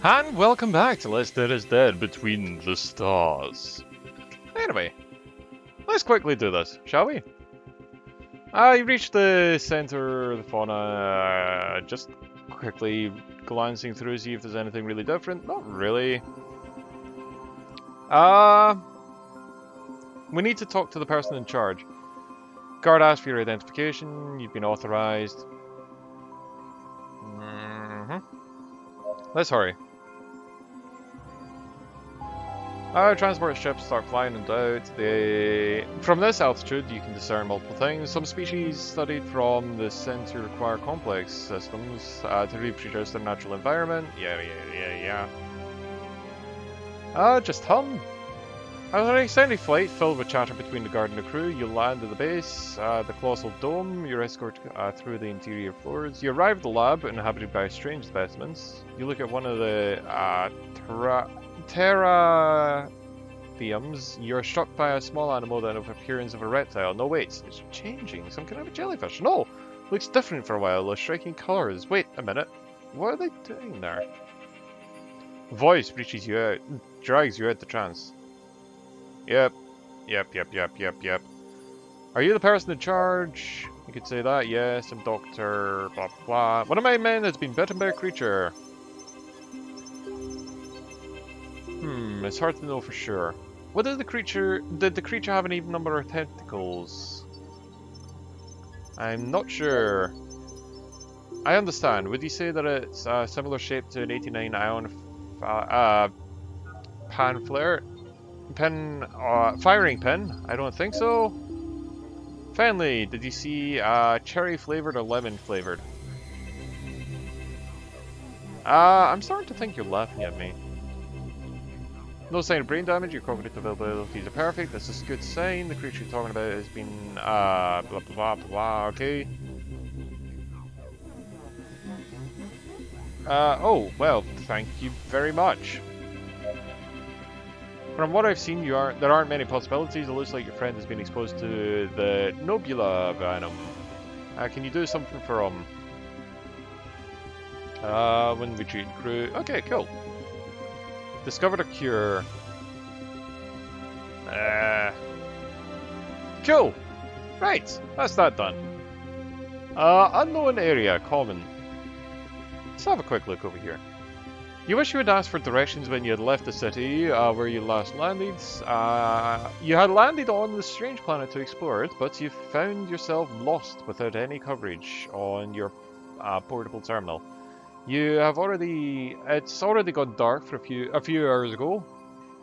And welcome back to Less Dead is Dead Between the Stars. Anyway, let's quickly do this, shall we? You reached the center of the fauna, just quickly glancing through, see if there's anything really different. Not really. We need to talk to the person in charge. Guard asked for your identification, you've been authorized. Let's hurry. Transport ships start flying in doubt. From this altitude, you can discern multiple things. Some species studied from the center require complex systems to reproduce their natural environment. Yeah. Just hum. After an extended flight filled with chatter between the guard and the crew, you land at the base, the colossal dome. You're escorted through the interior floors. You arrive at the lab, inhabited by strange specimens. You look at one of the Terrathiums. You're struck by a small animal that has the appearance of a reptile. No, wait, it's changing. Some kind of a jellyfish. No, looks different for a while. Those striking colors. Wait a minute. What are they doing there? Voice reaches you out, drags you out the trance. Yep. Are you the person in charge? You could say that. Yes, I'm Doctor. Blah blah blah. One of my men has been bitten by a creature. It's hard to know for sure. What did the creature have an even number of tentacles? I'm not sure. I understand. Would you say that it's a similar shape to an 89 ion pan flare? Firing pin? I don't think so. Finally, did you see cherry flavored or lemon flavored? I'm starting to think you're laughing at me. No sign of brain damage, your cognitive abilities are perfect, this is a good sign. The creature you're talking about has been, blah blah blah blah, okay. Oh, well, thank you very much. From what I've seen, there aren't many possibilities. It looks like your friend has been exposed to the Nobula venom. Can you do something for him? When we treat crew. Okay, cool. Discovered a cure. Cool. Right, that's that done. Unknown area, common. Let's have a quick look over here. You wish you had asked for directions when you had left the city where you last landed. You had landed on the strange planet to explore it, but you found yourself lost without any coverage on your portable terminal. It's already gone dark for a few hours ago.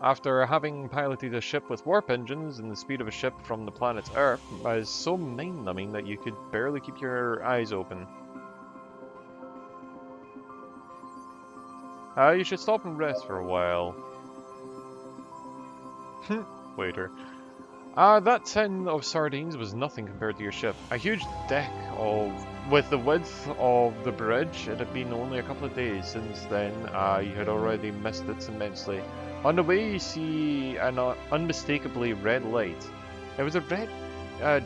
After having piloted a ship with warp engines and the speed of a ship from the planet Earth, was so mind-numbing that you could barely keep your eyes open. You should stop and rest for a while. Waiter. That tin of sardines was nothing compared to your ship. A huge deck with the width of the bridge. It had been only a couple of days since then. You had already missed it immensely. On the way, you see an unmistakably red light. It was a red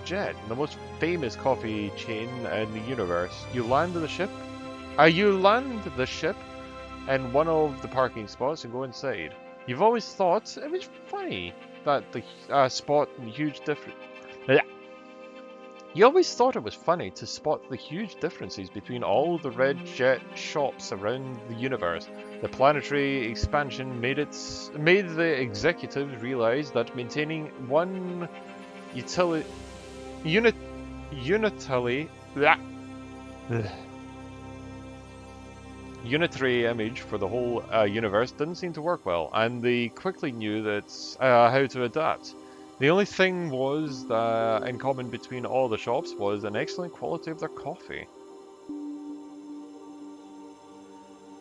jet, the most famous coffee chain in the universe. You land the ship in one of the parking spots and go inside. You've always thought it was funny that the spot the huge difference. You always thought it was funny to spot the huge differences between all the red jet shops around the universe. The planetary expansion made the executives realize that maintaining one unitary image for the whole universe didn't seem to work well, and they quickly knew that how to adapt. The only thing was that in common between all the shops was an excellent quality of their coffee.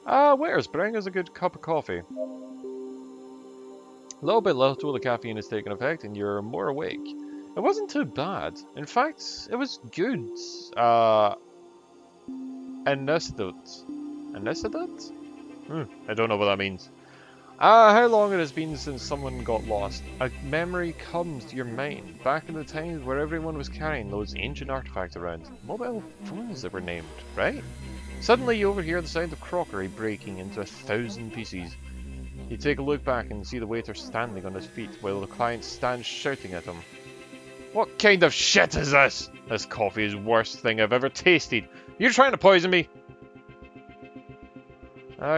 Waiters, bring us a good cup of coffee. Little by little, the caffeine is taking effect, and you're more awake. It wasn't too bad. In fact, it was good. Anesthetic. Anesthetic? I don't know what that means. How long it has been since someone got lost. A memory comes to your mind, back in the times where everyone was carrying those ancient artifacts around. Mobile phones that were named, right? Suddenly you overhear the sound of crockery breaking into 1,000 pieces. You take a look back and see the waiter standing on his feet while the client stands shouting at him. What kind of shit is this? This coffee is the worst thing I've ever tasted. You're trying to poison me?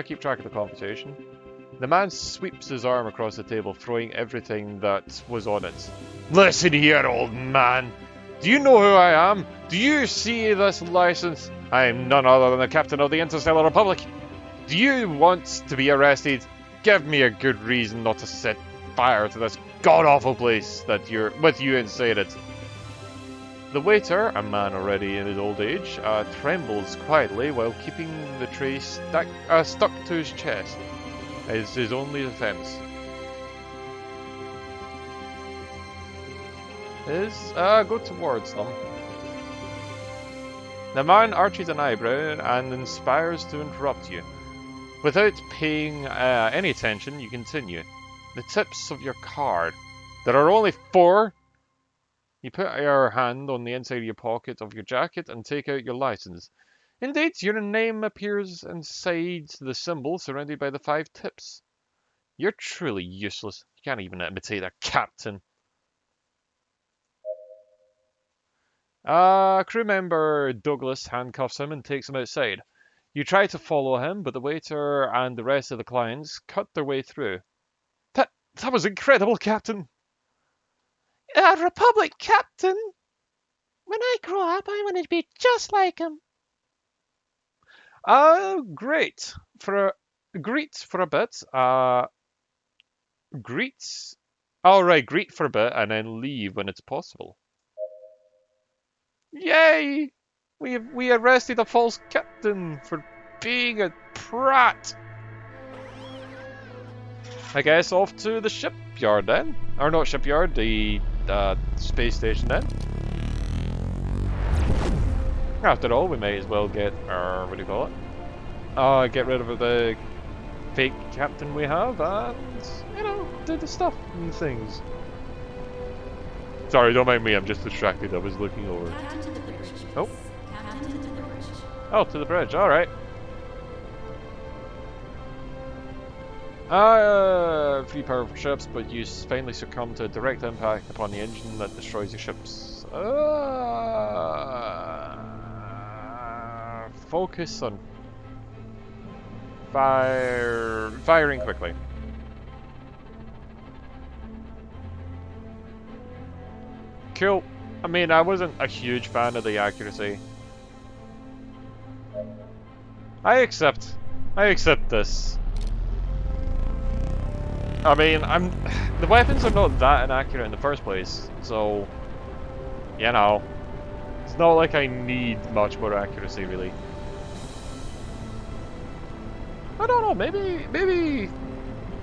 Keep track of the conversation. The man sweeps his arm across the table, throwing everything that was on it. Listen here, old man. Do you know who I am? Do you see this license? I am none other than the captain of the Interstellar Republic. Do you want to be arrested? Give me a good reason not to set fire to this god-awful place that with you inside it. The waiter, a man already in his old age, trembles quietly while keeping the tray stuck to his chest. It's his only defense. Go towards them. The man arches an eyebrow and inspires to interrupt you. Without paying any attention, you continue. The tips of your card. There are only 4. You put your hand on the inside of your pocket of your jacket and take out your license. Indeed, your name appears inside the symbol surrounded by the 5 tips. You're truly useless. You can't even imitate a captain. Crew member Douglas handcuffs him and takes him outside. You try to follow him, but the waiter and the rest of the clients cut their way through. That was incredible, Captain! Republic Captain! When I grow up, I want to be just like him. Great. Greet for a bit. Greet. Alright, greet for a bit and then leave when it's possible. Yay! We arrested a false captain for being a prat. I guess off to the shipyard then. Or not shipyard, the space station then. After all, we may as well get, what do you call it? Get rid of the fake captain we have and, you know, do the stuff and things. Sorry, don't mind me, I'm just distracted, I was looking over. Captain to the bridge. Oh. Captain to the bridge. Oh, to the bridge, alright. 3 powerful ships, but you finally succumb to a direct impact upon the engine that destroys your ships. Focus on firing quickly. Cool. I mean, I wasn't a huge fan of the accuracy. I accept this. I mean, the weapons are not that inaccurate in the first place, so, you know, it's not like I need much more accuracy, really. I don't know, maybe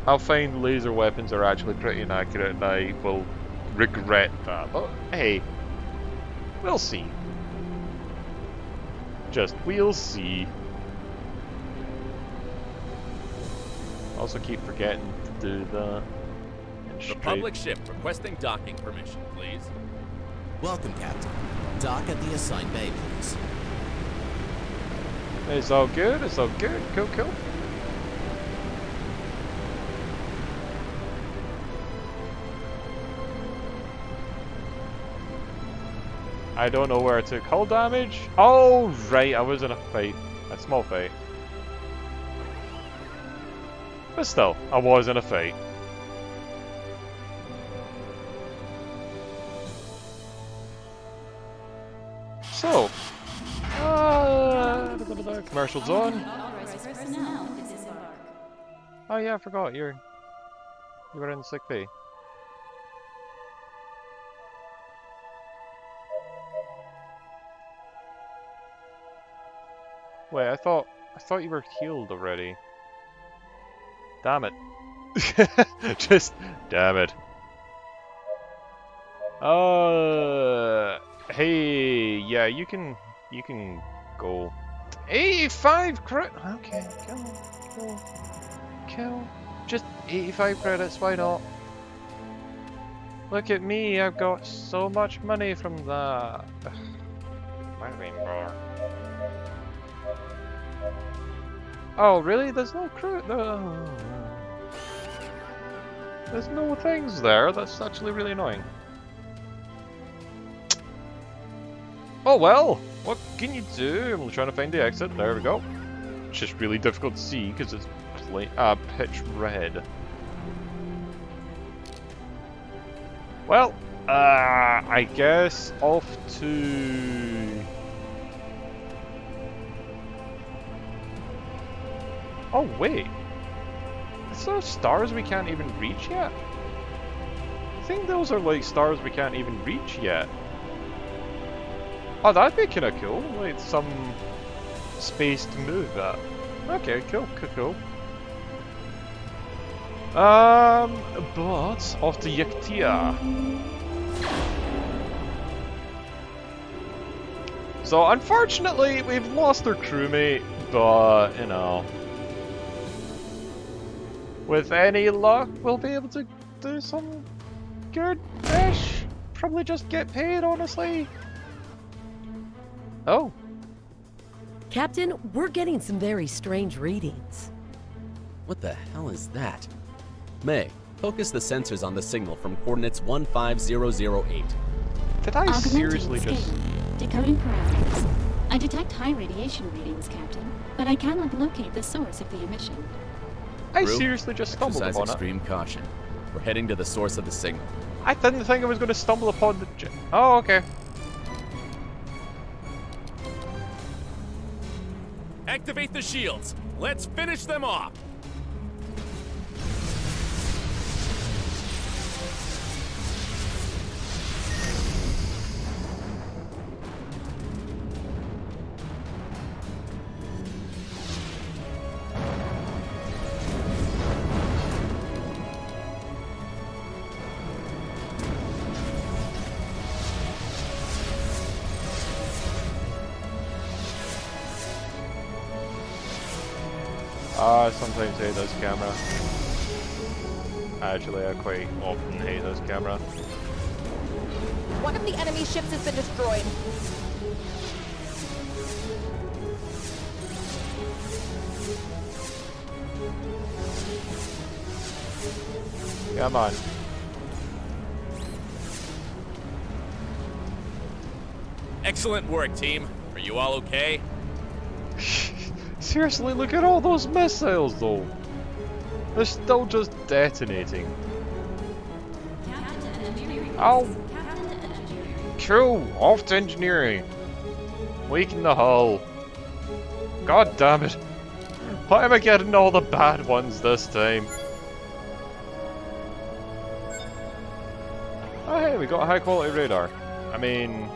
I'll find laser weapons are actually pretty inaccurate and I will regret that, but hey, we'll see. We'll see. Also keep forgetting to do the Republic ship requesting docking permission, please. Welcome, Captain. Dock at the assigned bay, please. It's all good, it's all good. Cool. I don't know where I took hull damage. Oh, right, I was in a fight. A small fight. But still, I was in a fight. So, commercials on. Authorized personnel to disembark. Oh yeah, I forgot, you were in sick bay. Wait, I thought you were healed already. Damn it. Just damn it. Hey, yeah, you can go. 85 credit. Okay, kill. Just 85 credits. Why not? Look at me. I've got so much money from that. Marine bar. Oh, really? There's no crew? No. There's no things there. That's actually really annoying. Oh well, what can you do? I'm trying to find the exit. There we go. It's just really difficult to see because it's pitch red. Well, I guess off to... Oh wait, is there stars we can't even reach yet? I think those are like stars we can't even reach yet. Oh, that'd be kind of cool. Like some space to move at. Okay, cool. But off to Yaktia. So unfortunately, we've lost our crewmate, but you know, with any luck, we'll be able to do some good-ish. Probably just get paid, honestly. Oh. Captain, we're getting some very strange readings. What the hell is that? May, focus the sensors on the signal from coordinates 15008. Did I seriously Augmenting just... scale. Decoding parameters. I detect high radiation readings, Captain, but I cannot locate the source of the emission. I Crew, seriously just stumbled Exercise upon it. extreme caution. We're heading to the source of the signal. I didn't think I was going to stumble upon the... Oh, okay. Activate the shields. Let's finish them off. I sometimes hate this camera. Actually, I quite often hate this camera. One of the enemy ships has been destroyed. Come on. Excellent work, team. Are you all okay? Seriously, look at all those missiles, though. They're still just detonating. Captain to engineering. Ow! Captain to engineering. Cool, off to engineering. Weaken the hull. God damn it. Why am I getting all the bad ones this time? Oh hey, we got a high quality radar. I mean...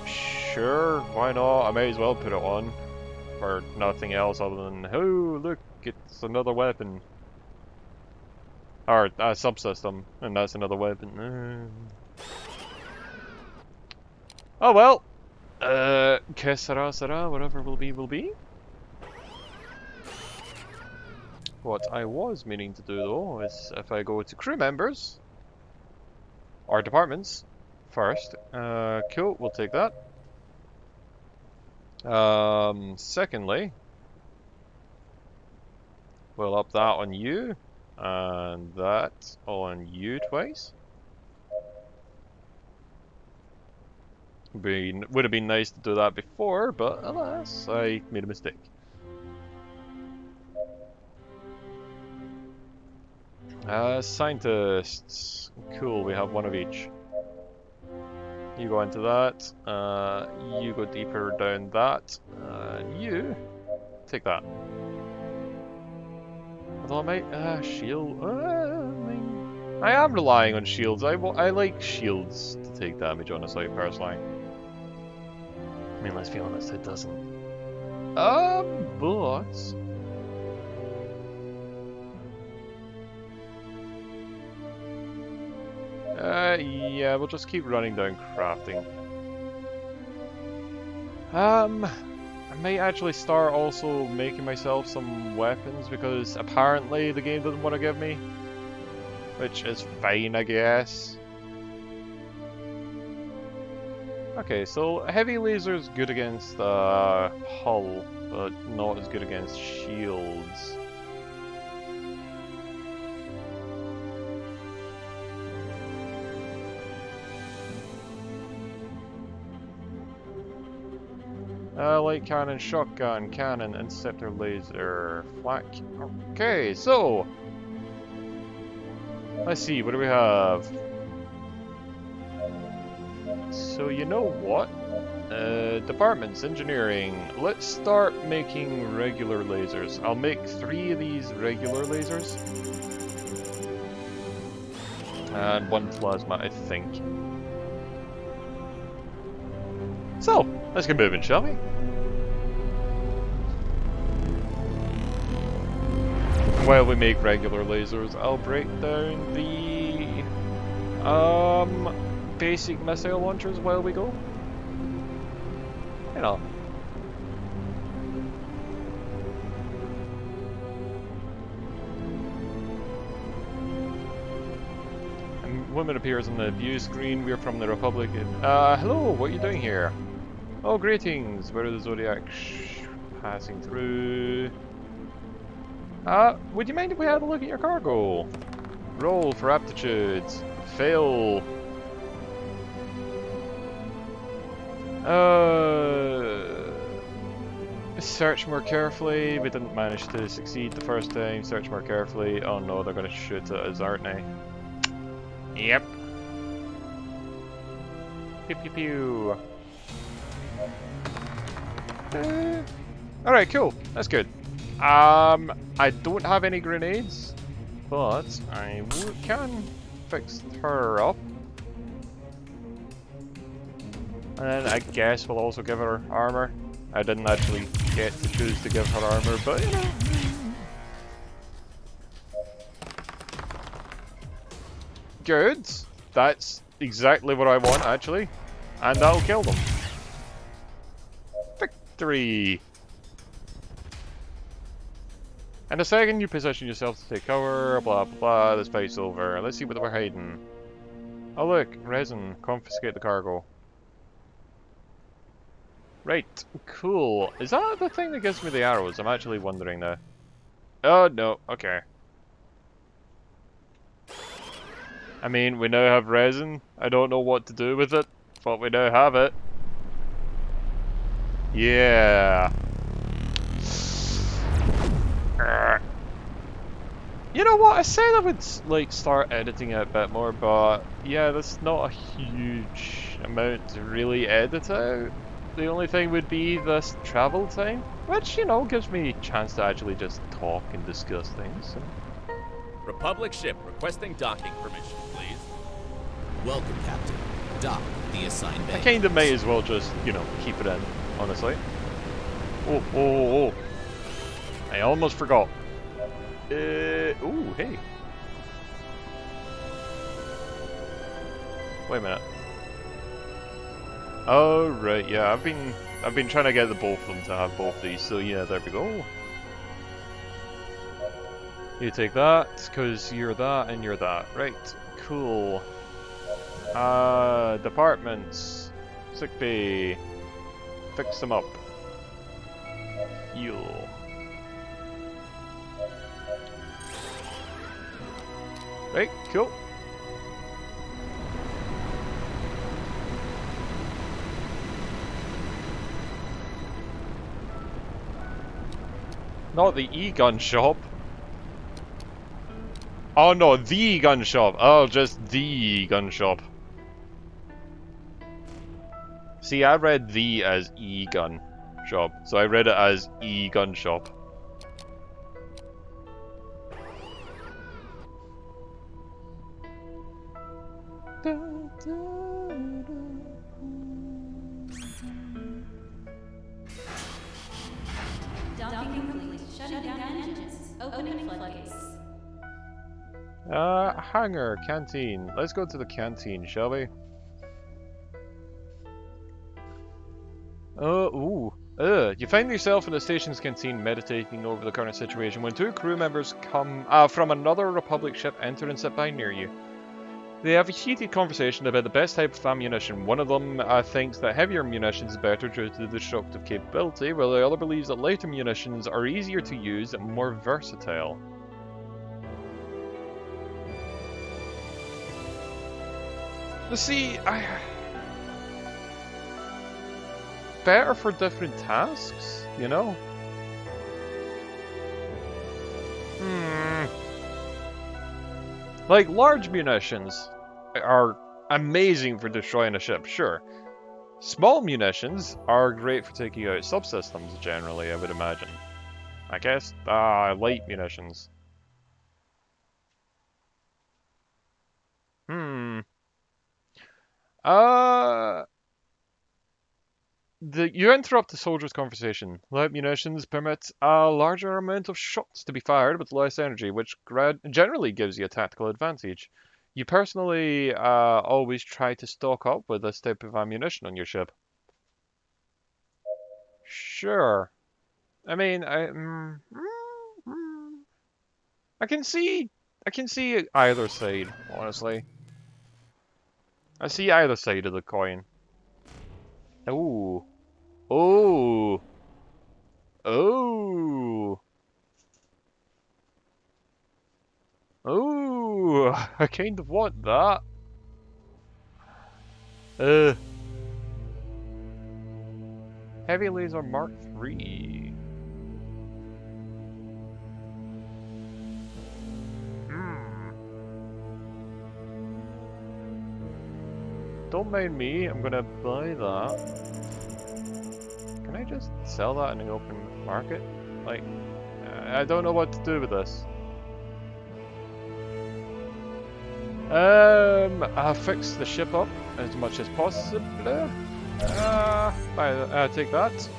Sure, why not? I may as well put it on. For nothing else other than, oh look, it's another weapon. Or a subsystem, and that's another weapon. Oh well. Que sera sera, whatever will be will be. What I was meaning to do though is if I go to crew members or departments first. Cool, we'll take that. Secondly, we'll up that on you, and that on you twice. Would have been nice to do that before, but alas, I made a mistake. Scientists. Cool, we have one of each. You go into that, you go deeper down that, and you take that. Although I might, shield, I am relying on shields. I like shields to take damage, honestly, personally. I mean, let's be honest, it doesn't. But... yeah, we'll just keep running down crafting. I may actually start also making myself some weapons because apparently the game doesn't want to give me. Which is fine, I guess. Okay, so heavy laser's good against hull, but not as good against shields. Light cannon, shotgun, cannon, interceptor, laser, flak. Okay, so let's see, what do we have? So you know what? Departments, engineering. Let's start making regular lasers. I'll make 3 of these regular lasers. And 1 plasma, I think. So, let's get moving, shall we? While we make regular lasers, I'll break down the basic missile launchers while we go. You know. And woman appears on the view screen. We're from the Republic. Hello, what are you doing here? Oh, greetings. Where are the Zodiac passing through? Would you mind if we had a look at your cargo? Roll for aptitudes. Fail. Search more carefully. We didn't manage to succeed the first time. Search more carefully. Oh no, they're gonna shoot at us, aren't they? Yep. Pew pew pew. Alright, cool. That's good. I don't have any grenades, but I can fix her up. And then I guess we'll also give her armor. I didn't actually get to choose to give her armor, but you know. Good. That's exactly what I want, actually. And that'll kill them. Victory! And the second you position yourself to take cover, blah blah blah, this fight's over. Let's see what we're hiding. Oh look, resin. Confiscate the cargo. Right, cool. Is that the thing that gives me the arrows? I'm actually wondering now. Oh no, okay. I mean, we now have resin. I don't know what to do with it, but we now have it. Yeah. You know what? I said I would like start editing it a bit more, but yeah, that's not a huge amount to really edit out. The only thing would be this travel time, which, you know, gives me a chance to actually just talk and discuss things. So. Republic ship requesting docking permission, please. Welcome, Captain. Dock the assigned bay. I kinda may as well just, you know, keep it in, honestly. Oh, oh, oh, oh. I almost forgot. Ooh, hey. Wait a minute. Oh right, yeah, I've been trying to get the both of them to have both these, so yeah, there we go. You take that, cause you're that and you're that. Right, cool. Departments. Sick bay. Fix them up. Fuel. Right, cool. Not the E-gun shop. Oh no, the gun shop. Oh, just the gun shop. See, I read the as E-gun shop, so I read it as E-gun shop. Docking complete. Shutting down engines. Opening floodgates. Hangar, canteen. Let's go to the canteen, shall we? You find yourself in the station's canteen meditating over the current situation when 2 crew members come from another Republic ship enter and sit by near you. They have a heated conversation about the best type of ammunition. One of them thinks that heavier munitions is better due to the destructive capability, while the other believes that lighter munitions are easier to use and more versatile. See, better for different tasks, you know? Like, large munitions are amazing for destroying a ship, sure. Small munitions are great for taking out subsystems, generally, I would imagine. I guess, light munitions. You interrupt the soldier's conversation. Light munitions permit a larger amount of shots to be fired with less energy, which generally gives you a tactical advantage. You personally always try to stock up with this type of ammunition on your ship. Sure. I mean, I can see either side, honestly. I see either side of the coin. Ooh. Oh. Oh. Oh. I kind of want that. Heavy laser Mark III. Don't mind me, I'm gonna buy that. Can I just sell that in the open market? Like, I don't know what to do with this. I'll fix the ship up as much as possible. Take that.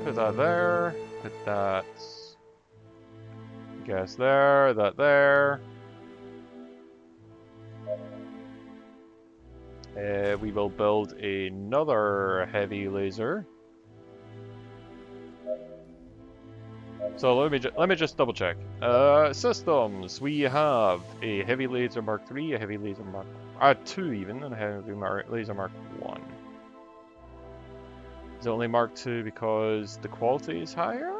Put that there. Put that. Gas there. That there. We will build another heavy laser. So let me just double check. Systems. We have a heavy laser Mark III, a heavy laser Mark II even, and a heavy laser Mark I. Is it only Mark II because the quality is higher?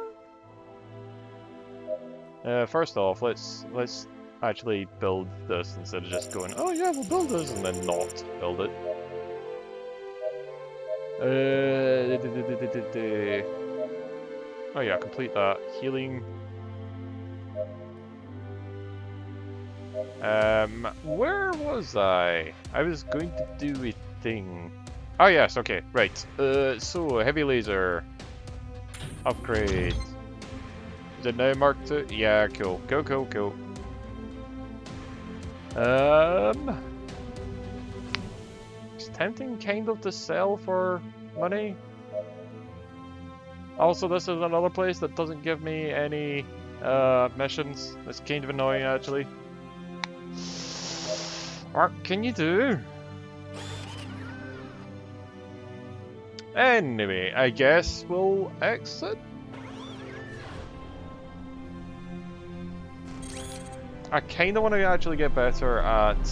First off, let's actually build this instead of just going, oh yeah, we'll build this, and then not build it. Oh yeah, complete that. Healing. Where was I? I was going to do a thing. Oh yes, okay, right. So, heavy laser. Upgrade. Is it now Mark II? Yeah, cool. Go. It's tempting kind of to sell for money. Also, this is another place that doesn't give me any missions. It's kind of annoying, actually. What can you do? Anyway, I guess we'll exit. I kind of want to actually get better at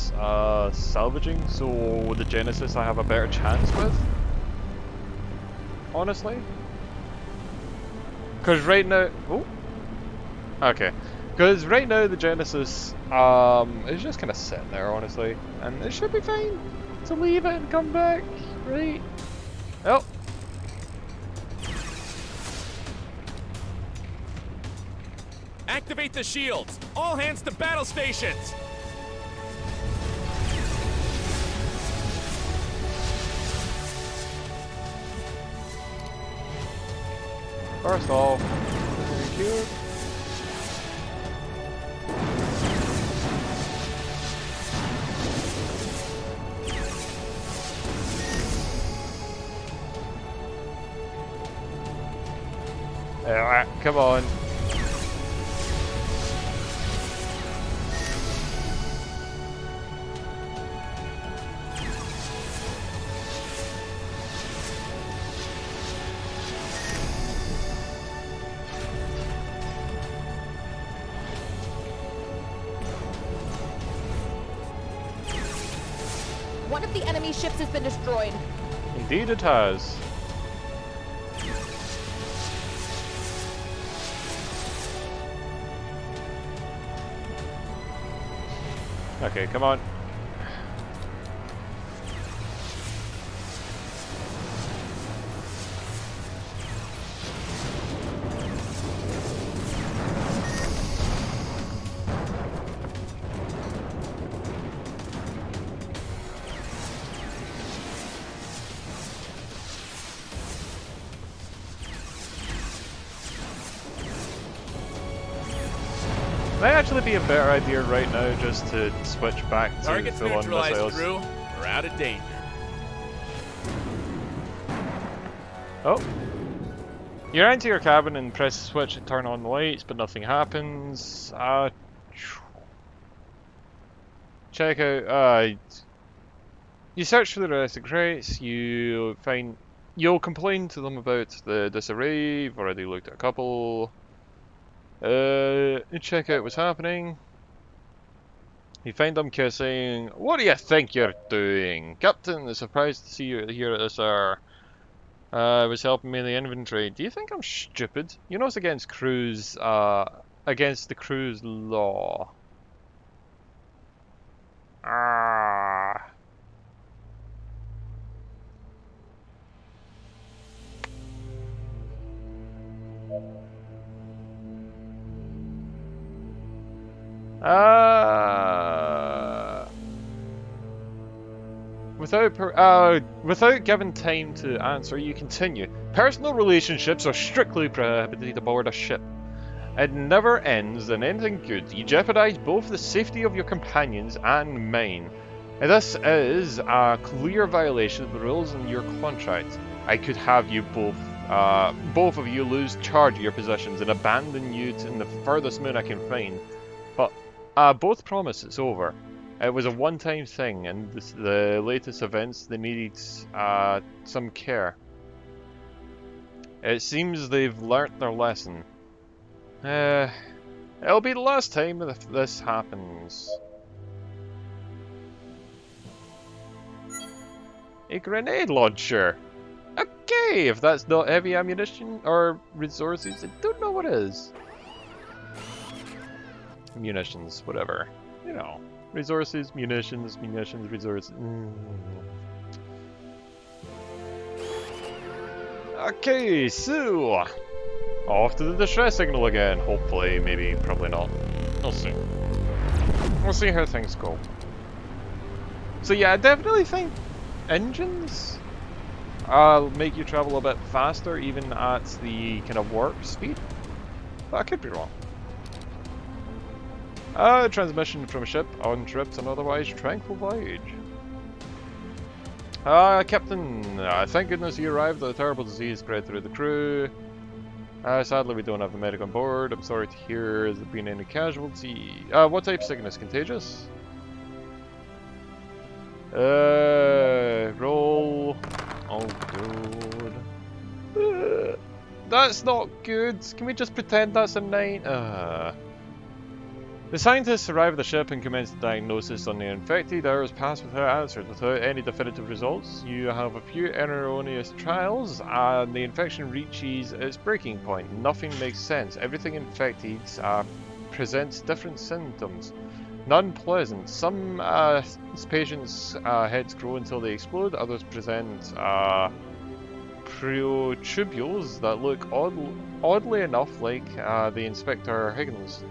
salvaging, so the Genesis I have a better chance with. Honestly. Because right now... Oh! Okay. Because right now the Genesis is just kind of sitting there, honestly. And it should be fine to leave it and come back, right? Oh! Activate the shields! All hands to battle stations! First off, cute. Come on. One of the enemy ships has been destroyed. Indeed it has. Okay, come on. Might actually be a better idea right now just to switch back to Targets full-on neutralized, missiles. crew. We're out of danger. Oh. You're into your cabin and press the switch to turn on the lights, but nothing happens. Check out, you search for the rest of the crates, you'll complain to them about the disarray. You've already looked at a couple. You check out what's happening. You find them kissing. What do you think you're doing? Captain is surprised to see you here at this hour. Was helping me in the inventory. Do you think I'm stupid? You know it's against the crew's law. Ah. Without giving time to answer, you continue. Personal relationships are strictly prohibited aboard a ship. It never ends in anything good. You jeopardize both the safety of your companions and mine. This is a clear violation of the rules in your contract. I could have you both of you lose charge of your positions and abandon you to the furthest moon I can find. But both promise it's over. It was a one-time thing, and the latest events, they needed some care. It seems they've learnt their lesson. It'll be the last time if this happens. A grenade launcher! Okay, if that's not heavy ammunition or resources, I don't know what is. Munitions, whatever. You know. Resources, munitions, resources. Okay, so off to the distress signal again. Hopefully, maybe, probably not. We'll see. We'll see how things go. So yeah, I definitely think engines make you travel a bit faster, even at the kind of warp speed. But I could be wrong. Transmission from a ship on trips and otherwise tranquil voyage. Captain, thank goodness you arrived. A terrible disease spread through the crew. Sadly, we don't have a medic on board. I'm sorry to hear there's been any casualty. What type of sickness? Contagious? Roll. Oh, good. That's not good. Can we just pretend that's a 9? The scientists arrive at the ship and commence the diagnosis on the infected. Hours pass without answers, without any definitive results. You have a few erroneous trials, and the infection reaches its breaking point. Nothing makes sense. Everything infected presents different symptoms. None pleasant. Some patients' heads grow until they explode. Others present protubules that look oddly enough like the Inspector Higgins.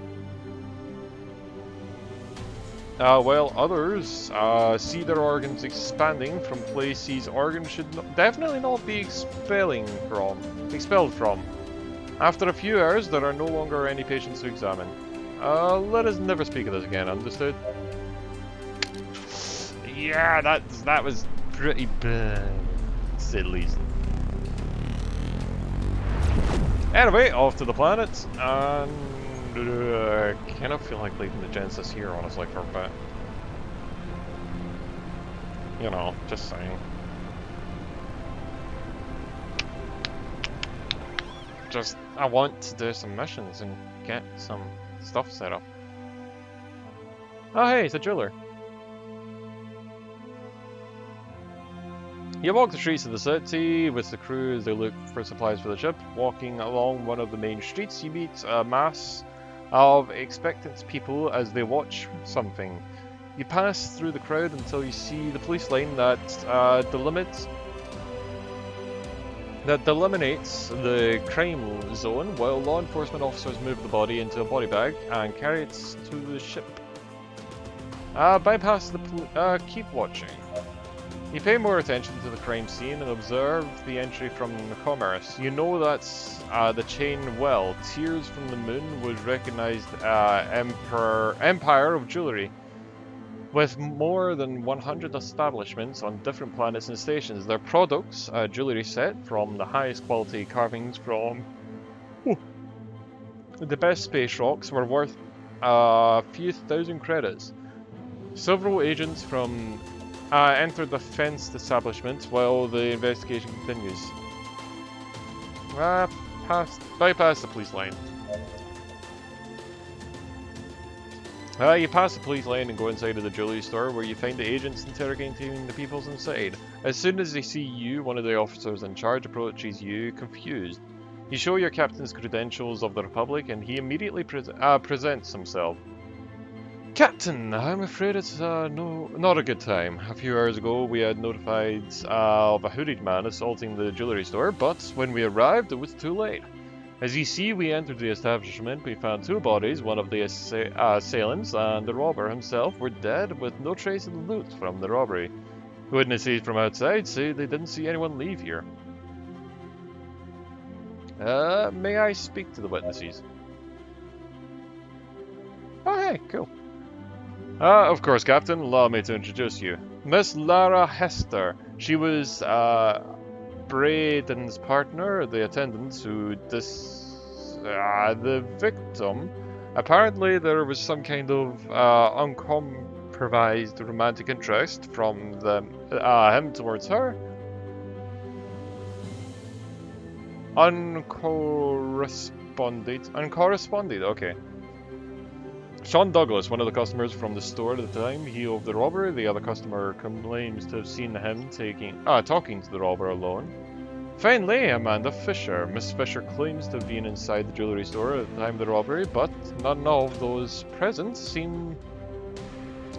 While others see their organs expanding from places organs should definitely not be expelled from. After a few hours, there are no longer any patients to examine. Let us never speak of this again, understood? Yeah, that was pretty bad, to say the least. Anyway, off to the planet, and I kind of feel like leaving the Genesis here, honestly, for a bit. You know, just saying. I want to do some missions and get some stuff set up. Oh hey, it's a jeweler. You walk the streets of the city with the crew as they look for supplies for the ship. Walking along one of the main streets, you meet a mass of expectant people as they watch something. You pass through the crowd until you see the police line that delimitates the crime zone, while law enforcement officers move the body into a body bag and carry it to the ship. Bypass the keep watching. You pay more attention to the crime scene and observe the entry from commerce. You know that the chain well, Tears from the Moon, was recognized empire of jewelry. With more than 100 establishments on different planets and stations, their products, a jewelry set from the highest quality carvings from the best space rocks, were worth a few thousand credits. Several agents from enter the fenced establishment while the investigation continues. Bypass the police line. You pass the police line and go inside of the jewelry store, where you find the agents interrogating the people inside. As soon as they see you, one of the officers in charge approaches you, confused. You show your captain's credentials of the Republic, and he immediately presents himself. Captain, I'm afraid it's not a good time. A few hours ago we had notified of a hooded man assaulting the jewelry store, but when we arrived it was too late. As you see, we entered the establishment, we found two bodies, one of the assailants and the robber himself were dead with no trace of the loot from the robbery. Witnesses from outside say they didn't see anyone leave here. May I speak to the witnesses? Oh hey, cool. Of course, Captain. Allow me to introduce you. Miss Lara Hester. She was Braden's partner, the attendant who the victim. Apparently there was some kind of uncompromised romantic interest from him towards her. Uncorresponded, okay. Sean Douglas, one of the customers from the store at the time of the robbery. The other customer claims to have seen him talking to the robber alone. Finally, Amanda Fisher. Miss Fisher claims to have been inside the jewelry store at the time of the robbery, but none of those present seem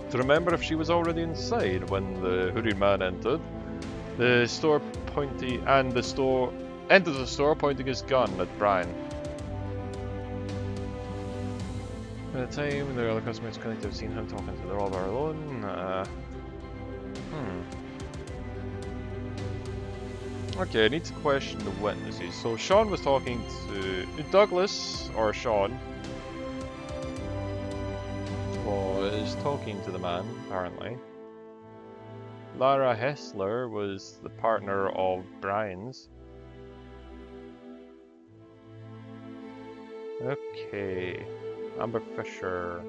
to remember if she was already inside when the hooded man entered. The store entered the store pointing his gun at Brian. At the time, the other customers claim to have seen him talking to the robber alone. Okay, I need to question the witnesses. So Sean was talking to Douglas, or Sean was talking to the man, apparently. Lara Hessler was the partner of Brian's. Okay. Amber Fisher.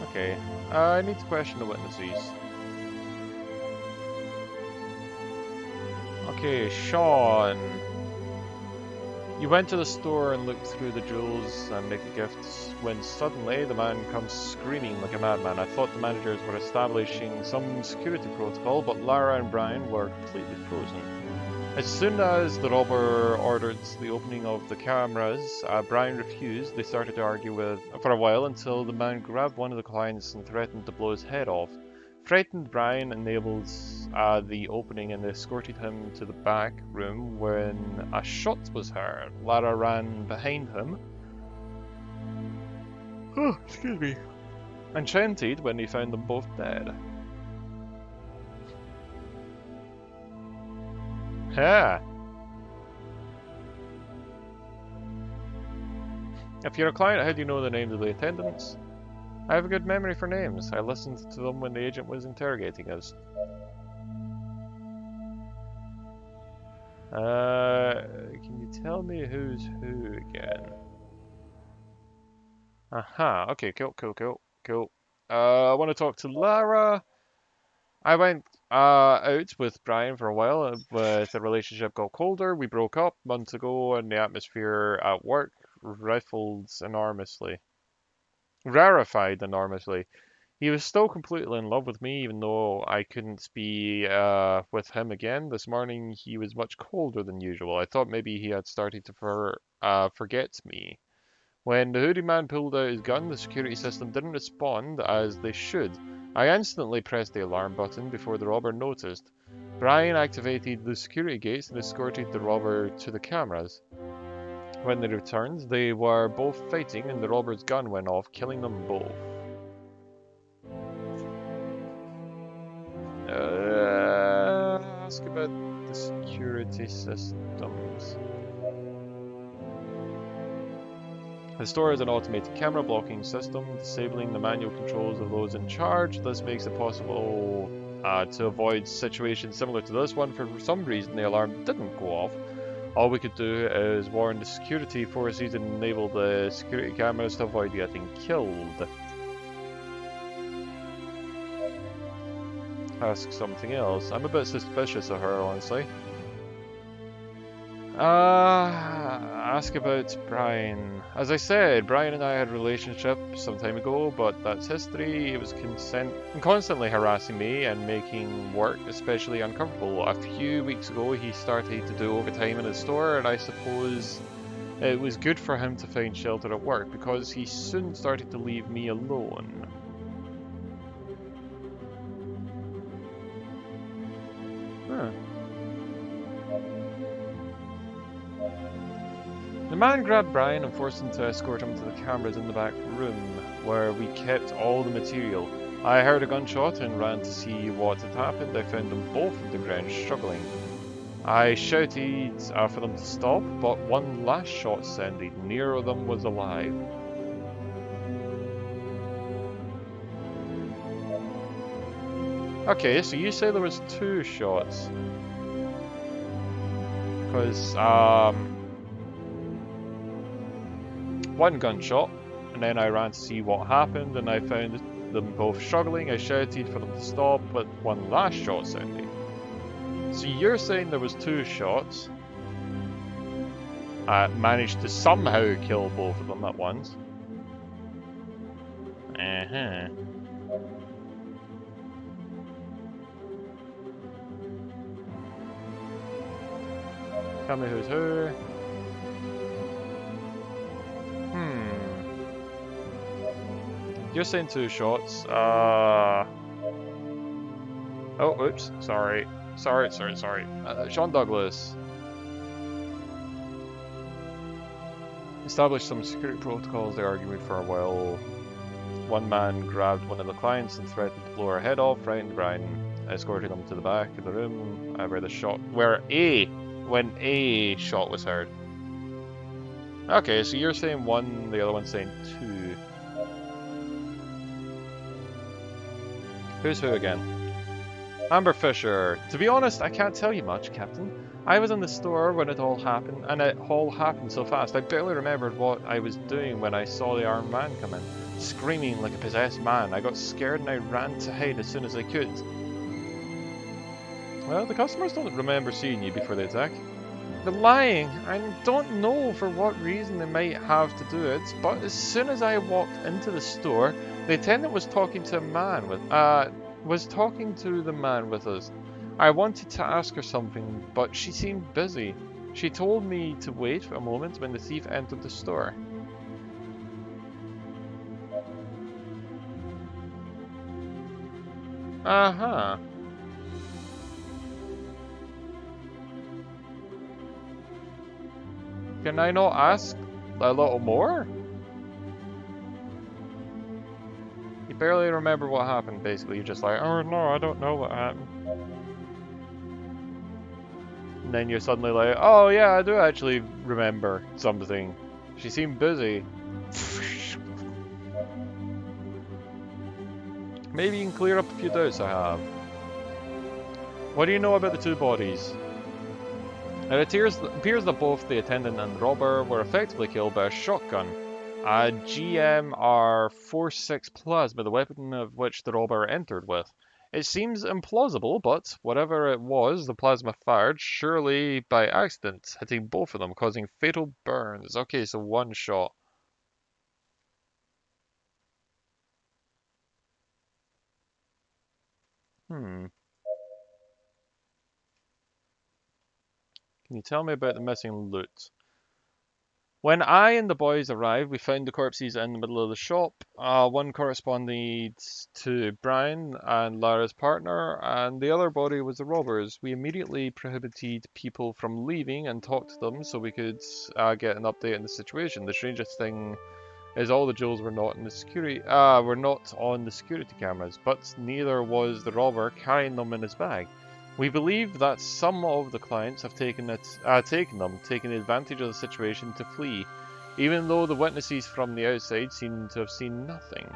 Okay, I need to question the witnesses. Okay, Sean. You went to the store and looked through the jewels and make gifts when suddenly the man comes screaming like a madman. I thought the managers were establishing some security protocol, but Lara and Brian were completely frozen. As soon as the robber ordered the opening of the cameras, Brian refused. They started to argue for a while until the man grabbed one of the clients and threatened to blow his head off. Frightened, Brian enabled the opening and escorted him to the back room when a shot was heard. Lara ran behind him. Oh, excuse me. And chanted when he found them both dead. Ha! If you're a client, how do you know the names of the attendants? I have a good memory for names. I listened to them when the agent was interrogating us. Can you tell me who's who again? Aha, okay, cool. I want to talk to Lara. I went out with Brian for a while, but the relationship got colder. We broke up months ago, and the atmosphere at work rifled enormously. rarefied enormously. He was still completely in love with me, even though I couldn't be with him again. This morning he was much colder than usual. I thought maybe he had started to forget me. When the hoodie man pulled out his gun, the security system didn't respond as they should. I instantly pressed the alarm button before the robber noticed. Brian activated the security gates and escorted the robber to the cameras. When they returned, they were both fighting and the robber's gun went off, killing them both. Ask about the security systems. The store has an automated camera blocking system, disabling the manual controls of those in charge. This makes it possible to avoid situations similar to this one. For some reason, the alarm didn't go off. All we could do is warn the security forces and enable the security cameras to avoid getting killed. Ask something else. I'm a bit suspicious of her, honestly. Ask about Brian. As I said, Brian and I had a relationship some time ago, but that's history. He was constantly harassing me and making work especially uncomfortable. A few weeks ago, he started to do overtime in his store, and I suppose it was good for him to find shelter at work because he soon started to leave me alone. Huh. The man grabbed Brian and forced him to escort him to the cameras in the back room, where we kept all the material. I heard a gunshot and ran to see what had happened. I found them both on the ground, struggling. I shouted for them to stop, but one last shot sounded. Neither of them was alive. Okay, so you say there was 2 shots. Because, one gunshot, and then I ran to see what happened, and I found them both struggling. I shouted for them to stop, but one last shot sounded. So you're saying there was 2 shots. I managed to somehow kill both of them at once. Tell me who's who. You're saying 2 shots. Oh, oops. Sorry. Sorry. Sean Douglas. Established some security protocols. They argued for a while. One man grabbed one of the clients and threatened to blow her head off. Frightened Brian escorted him to the back of the room when a shot was heard. Okay, so you're saying 1, the other one's saying 2. Who's who again? Amber Fisher. To be honest, I can't tell you much, Captain. I was in the store when it all happened, and it all happened so fast. I barely remembered what I was doing when I saw the armed man come in, screaming like a possessed man. I got scared and I ran to hide as soon as I could. Well, the customers don't remember seeing you before the attack. They're lying. I don't know for what reason they might have to do it, but as soon as I walked into the store, the attendant was talking to the man with us. I wanted to ask her something, but she seemed busy. She told me to wait for a moment when the thief entered the store. Uh-huh. Can I not ask a little more? You barely remember what happened, basically. You're just like, oh no, I don't know what happened. And then you're suddenly like, oh yeah, I do actually remember something. She seemed busy. Maybe you can clear up a few doubts I have. What do you know about the 2 bodies? It appears that both the attendant and the robber were effectively killed by a shotgun. A GMR-46 plasma, the weapon of which the robber entered with. It seems implausible, but whatever it was, the plasma fired, surely by accident, hitting both of them, causing fatal burns. Okay, so 1 shot. Can you tell me about the missing loot? When I and the boys arrived, we found the corpses in the middle of the shop. One corresponded to Brian and Lara's partner, and the other body was the robbers. We immediately prohibited people from leaving and talked to them so we could get an update on the situation. The strangest thing is all the jewels were not in the were not on the security cameras, but neither was the robber carrying them in his bag. We believe that some of the clients have taken advantage of the situation to flee, even though the witnesses from the outside seem to have seen nothing.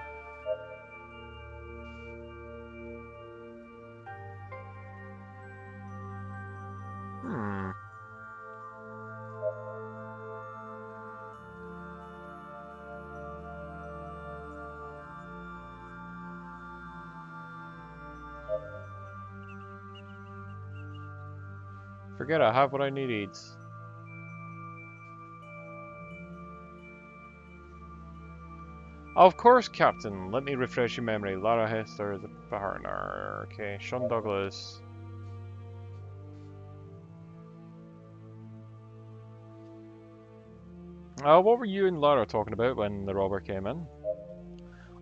Forget it, I have what I needed. Of course, Captain. Let me refresh your memory. Lara Hester is a partner. Okay, Sean Douglas. What were you and Lara talking about when the robber came in?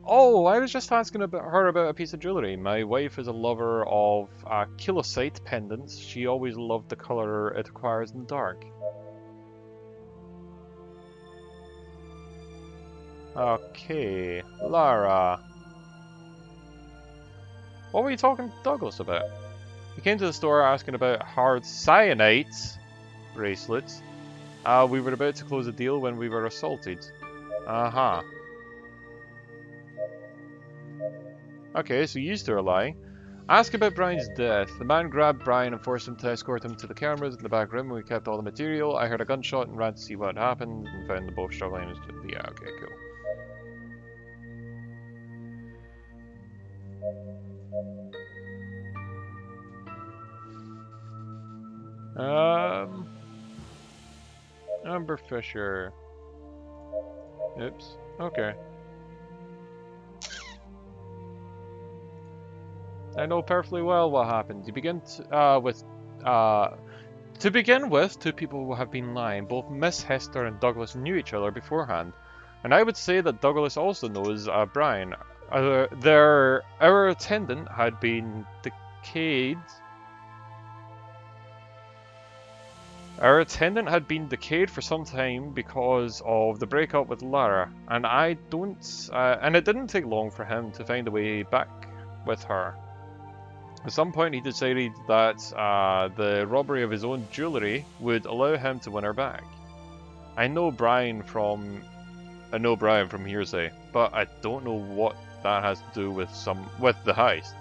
Oh, I was just asking her about a piece of jewellery. My wife is a lover of kilosite pendants. She always loved the colour it acquires in the dark. Okay, Lara. What were you talking to Douglas about? He came to the store asking about hard cyanite bracelets. We were about to close a deal when we were assaulted. Okay, so you two are lying. Ask about Brian's death. The man grabbed Brian and forced him to escort him to the cameras in the back room where we kept all the material. I heard a gunshot and ran to see what happened and found them both struggling. Yeah, okay, cool. Amber Fisher. Oops. Okay. I know perfectly well what happened. To begin with, two people have been lying. Both Miss Hester and Douglas knew each other beforehand, and I would say that Douglas also knows Brian. Our attendant had been decayed. Our attendant had been decayed for some time because of the breakup with Lara, and and it didn't take long for him to find a way back with her. At some point he decided that the robbery of his own jewellery would allow him to win her back. I know Brian from hearsay, but I don't know what that has to do with the heist.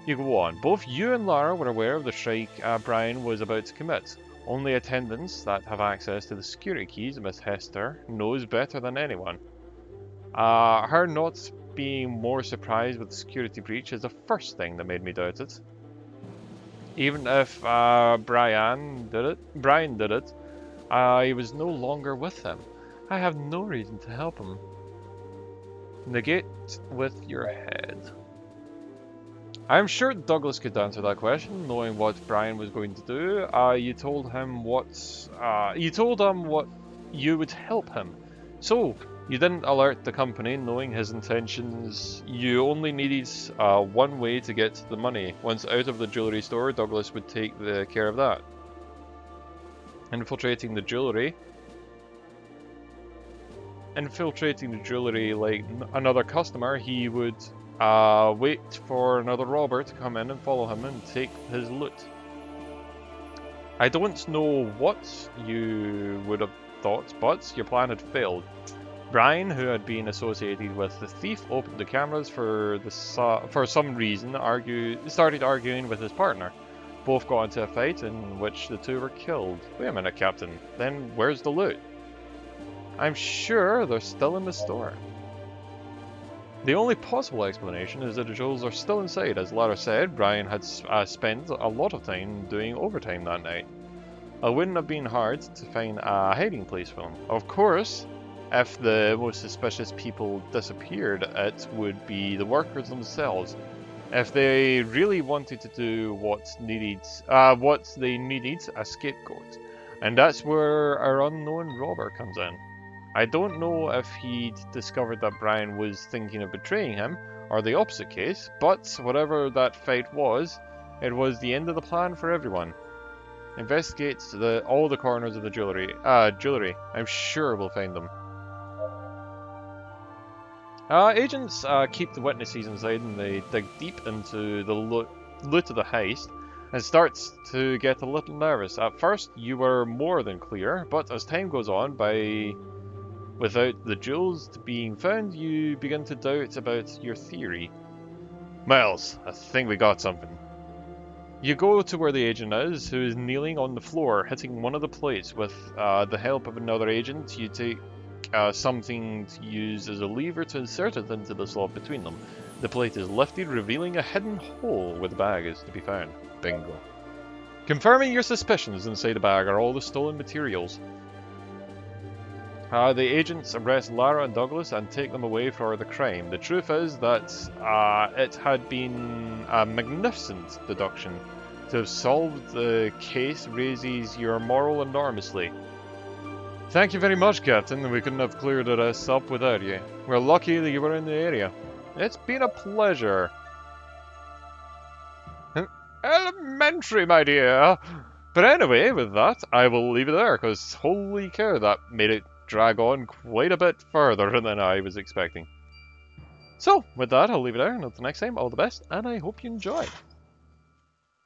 You go on. Both you and Lara were aware of the strike Brian was about to commit. Only attendants that have access to the security keys, Miss Hester, knows better than anyone. Her not being more surprised with the security breach is the first thing that made me doubt it. Even if Brian did it, I was no longer with him. I have no reason to help him. Negate with your head. I'm sure Douglas could answer that question, knowing what Brian was going to do. You told him what you would help him. So, you didn't alert the company, knowing his intentions. You only needed one way to get the money. Once out of the jewellery store, Douglas would take care of that. Infiltrating the jewellery like another customer, he would wait for another robber to come in and follow him and take his loot. I don't know what you would have thought, but your plan had failed. Brian, who had been associated with the thief, opened the cameras for some reason, started arguing with his partner. Both got into a fight in which the two were killed. Wait a minute, Captain. Then where's the loot? I'm sure they're still in the store. The only possible explanation is that the jewels are still inside. As Lara said, Brian had spent a lot of time doing overtime that night. It wouldn't have been hard to find a hiding place for them. Of course, if the most suspicious people disappeared, it would be the workers themselves. If they really wanted to do what they needed, a scapegoat. And that's where our unknown robber comes in. I don't know if he'd discovered that Brian was thinking of betraying him, or the opposite case, but whatever that fight was, it was the end of the plan for everyone. Investigate all the corners of the jewelry. I'm sure we'll find them. Agents keep the witnesses inside and they dig deep into the loot of the heist and starts to get a little nervous. At first you were more than clear, but as time goes on, without the jewels being found, you begin to doubt about your theory. Miles, I think we got something. You go to where the agent is, who is kneeling on the floor, hitting one of the plates. With the help of another agent, you take something to use as a lever to insert it into the slot between them. The plate is lifted, revealing a hidden hole where the bag is to be found. Bingo. Confirming your suspicions, inside the bag are all the stolen materials. The agents arrest Lara and Douglas and take them away for the crime. The truth is that it had been a magnificent deduction. To have solved the case raises your moral enormously. Thank you very much, Captain. We couldn't have cleared this up without you. We're lucky that you were in the area. It's been a pleasure. Elementary, my dear. But anyway, with that, I will leave it there, because holy cow, that made it drag on quite a bit further than I was expecting. So, with that, I'll leave it there. Until next time, all the best, and I hope you enjoy.